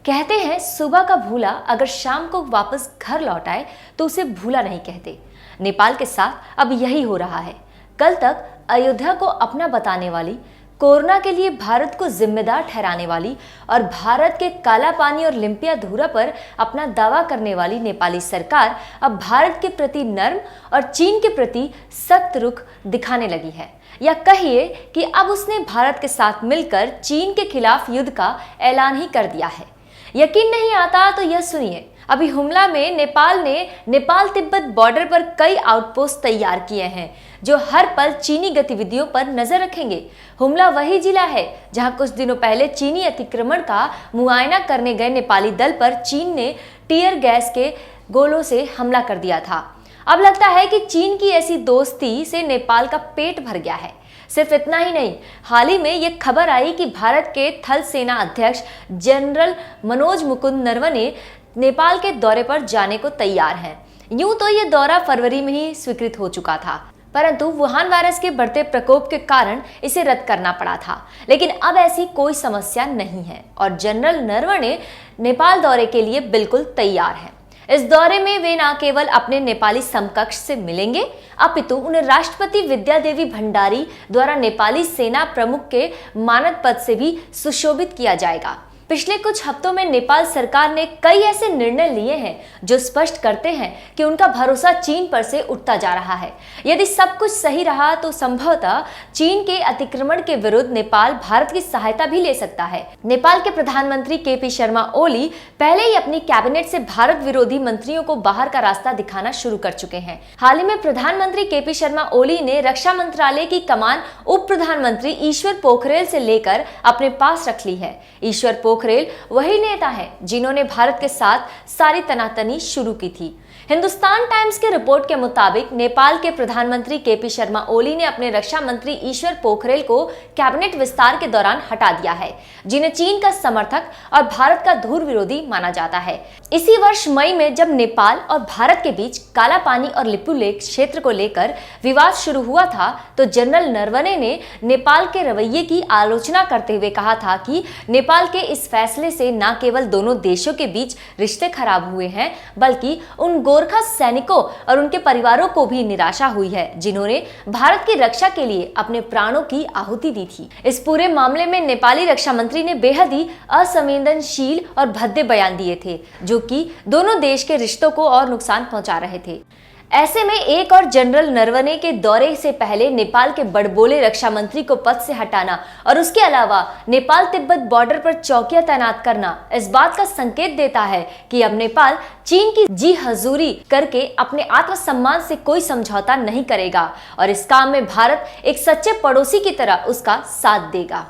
कहते हैं सुबह का भूला अगर शाम को वापस घर लौट आए तो उसे भूला नहीं कहते। नेपाल के साथ अब यही हो रहा है। कल तक अयोध्या को अपना बताने वाली, कोरोना के लिए भारत को जिम्मेदार ठहराने वाली और भारत के काला पानी और लिम्पिया धुरा पर अपना दावा करने वाली नेपाली सरकार अब भारत के प्रति नर्म और चीन के प्रति सख्त रुख दिखाने लगी है, या कहिए कि अब उसने भारत के साथ मिलकर चीन के खिलाफ युद्ध का ऐलान ही कर दिया है। यकीन नहीं आता तो यह सुनिए। अभी हुमला में नेपाल ने नेपाल तिब्बत बॉर्डर पर कई आउटपोस्ट तैयार किए हैं जो हर पल चीनी गतिविधियों पर नजर रखेंगे। हुमला वही जिला है जहां कुछ दिनों पहले चीनी अतिक्रमण का मुआयना करने गए नेपाली दल पर चीन ने टीयर गैस के गोलों से हमला कर दिया था। अब लगता है कि चीन की ऐसी दोस्ती से नेपाल का पेट भर गया है। सिर्फ इतना ही नहीं, हाल ही में यह खबर आई कि भारत के थल सेना अध्यक्ष जनरल मनोज मुकुंद नरवणे नेपाल के दौरे पर जाने को तैयार हैं। यूं तो यह दौरा फरवरी में ही स्वीकृत हो चुका था, परंतु वुहान वायरस के बढ़ते प्रकोप के कारण इसे रद्द करना पड़ा था। लेकिन अब ऐसी कोई समस्या नहीं है और जनरल नरवणे नेपाल दौरे के लिए बिल्कुल तैयार हैं। इस दौरे में वे न केवल अपने नेपाली समकक्ष से मिलेंगे, अपितु उन्हें राष्ट्रपति विद्यादेवी भंडारी द्वारा नेपाली सेना प्रमुख के मानद पद से भी सुशोभित किया जाएगा। पिछले कुछ हफ्तों में नेपाल सरकार ने कई ऐसे निर्णय लिए हैं जो स्पष्ट करते हैं कि उनका भरोसा चीन पर से उठता जा रहा है। यदि सब कुछ सही रहा तो संभवतः चीन के अतिक्रमण के विरुद्ध नेपाल भारत की सहायता भी ले सकता है। नेपाल के प्रधानमंत्री केपी शर्मा ओली पहले ही अपनी कैबिनेट से भारत विरोधी मंत्रियों को बाहर का रास्ता दिखाना शुरू कर चुके हैं। हाल ही में प्रधानमंत्री केपी शर्मा ओली ने रक्षा मंत्रालय की कमान उप प्रधानमंत्री ईश्वर पोखरेल से लेकर अपने पास रख ली है। ईश्वर पोखरेल वही नेता हैं जिन्होंने भारत के साथ सारी तनातनी शुरू की थी। हिंदुस्तान टाइम्स के रिपोर्ट के मुताबिक नेपाल के प्रधानमंत्री केपी शर्मा ओली ने अपने रक्षा मंत्री ईश्वर पोखरेल को कैबिनेट विस्तार के दौरान हटा दिया है, जिन्हें चीन का समर्थक और भारत का धुर विरोधी माना जाता है। इसी वर्ष मई में जब नेपाल और भारत के बीच काला पानी और लिपुलेख क्षेत्र को लेकर विवाद शुरू हुआ था तो जनरल नरवणे ने नेपाल के रवैये की आलोचना करते हुए कहा था कि नेपाल के इस फैसले से न केवल दोनों देशों के बीच रिश्ते खराब हुए हैं, बल्कि उन गोरखा सैनिकों और उनके परिवारों को भी निराशा हुई है जिन्होंने भारत की रक्षा के लिए अपने प्राणों की आहुति दी थी। इस पूरे मामले में नेपाली रक्षा मंत्री ने बेहद ही असंवेदनशील और भद्दे बयान दिए थे जो कि दोनों देश के रिश्तों को और नुकसान पहुंचा रहे थे। ऐसे में एक और जनरल नरवणे के दौरे से पहले नेपाल के बड़बोले रक्षा मंत्री को पद से हटाना और उसके अलावा नेपाल तिब्बत बॉर्डर पर चौकियां तैनात करना इस बात का संकेत देता है कि अब नेपाल चीन की जी हजूरी करके अपने आत्मसम्मान से कोई समझौता नहीं करेगा और इस काम में भारत एक सच्चे पड़ोसी की तरह उसका साथ देगा।